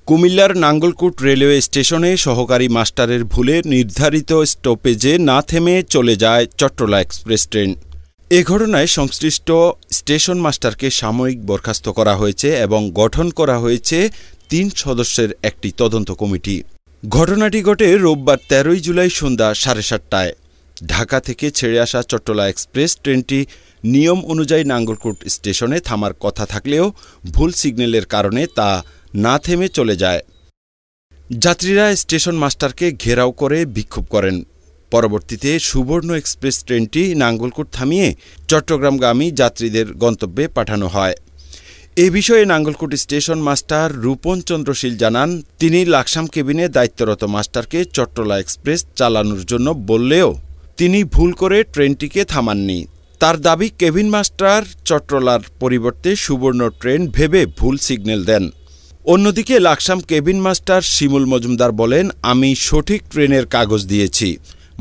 কুমিল্লার নাঙ্গলকোট রেলওয়ে স্টেশনে সহকারী মাস্টারের ভুলে নির্ধারিত স্টপেজে না থেমে চলে যায় চট্টলা এক্সপ্রেস ট্রেন। এ ঘটনায় সংশ্লিষ্ট স্টেশন মাস্টারকে সাময়িক বরখাস্ত করা হয়েছে এবং গঠন করা হয়েছে ৩ সদস্যের একটি তদন্ত কমিটি। ঘটনাটি ঘটে রোববার ১৩ জুলাই সন্ধ্যা ৭:৩০টায়। ঢাকা থেকে ছেড়ে আসা চট্টলা এক্সপ্রেস ট্রেনটি নিয়ম অনুযায়ী নাঙ্গলকোট স্টেশনে থামার কথা থাকলেও ভুল সিগন্যালের কারণে তা না থেমে চলে যায়। যাত্রীরা স্টেশন মাস্টারকে ঘেরাও করে বিক্ষোভ করেন। পরবর্তীতে সুবর্ণ এক্সপ্রেস ট্রেনটি নাঙ্গলকোট থামিয়ে চট্টগ্রামগামী যাত্রীদের গন্তব্যে পাঠানো হয়। এ বিষয়ে নাঙ্গলকোট স্টেশন মাস্টার রূপন চন্দ্র শীল জানান, তিনি লাকসাম কেবিনে দায়িত্বরত মাস্টারকে চট্টলা এক্সপ্রেস চালানোর জন্য বললেও তিনি ভুল করে ট্রেনটিকে থামাননি। তার দাবি, কেবিন মাস্টার চট্টলার পরিবর্তে সুবর্ণ ট্রেন ভেবে ভুল সিগন্যাল দেন। অন্যদিকে লাকসাম কেবিন মাস্টার শিমুল মজুমদার বলেন, আমি সঠিক ট্রেনের কাগজ দিয়েছি।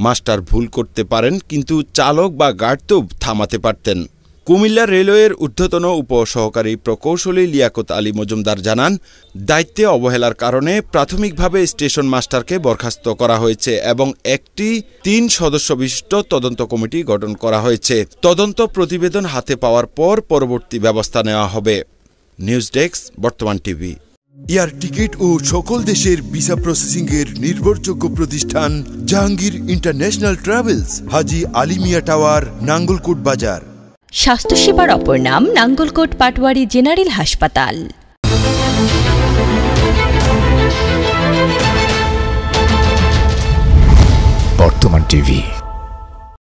মাস্টার ভুল করতে পারেন, কিন্তু চালক বা গার্ড তো থামাতে পারতেন। কুমিল্লা রেলওয়ের ঊর্ধ্বতন উপসহকারী প্রকৌশলী লিয়াকত আলী মজুমদার জানান, দায়িত্বে অবহেলার কারণে প্রাথমিকভাবে স্টেশন মাস্টারকে বরখাস্ত করা হয়েছে এবং একটি ৩ সদস্য বিশিষ্ট তদন্ত কমিটি গঠন করা হয়েছে। তদন্ত প্রতিবেদন হাতে পাওয়ার পর পরবর্তী ব্যবস্থা নেওয়া হবে। নিউজ ডেস্ক, বর্তমান টিভি। এয়ার টিকিট ও সকল দেশের ভিসা প্রসেসিংয়ের নির্ভরযোগ্য প্রতিষ্ঠান জাহাঙ্গীর ইন্টারন্যাশনাল ট্রাভেলস, হাজী আলী মিয়া টাওয়ার, নাঙ্গলকোট বাজার। স্বাস্থ্যসেবার অপর নাম নাঙ্গলকোট পাটোয়ারি জেনারেল হাসপাতাল। বর্তমান টিভি।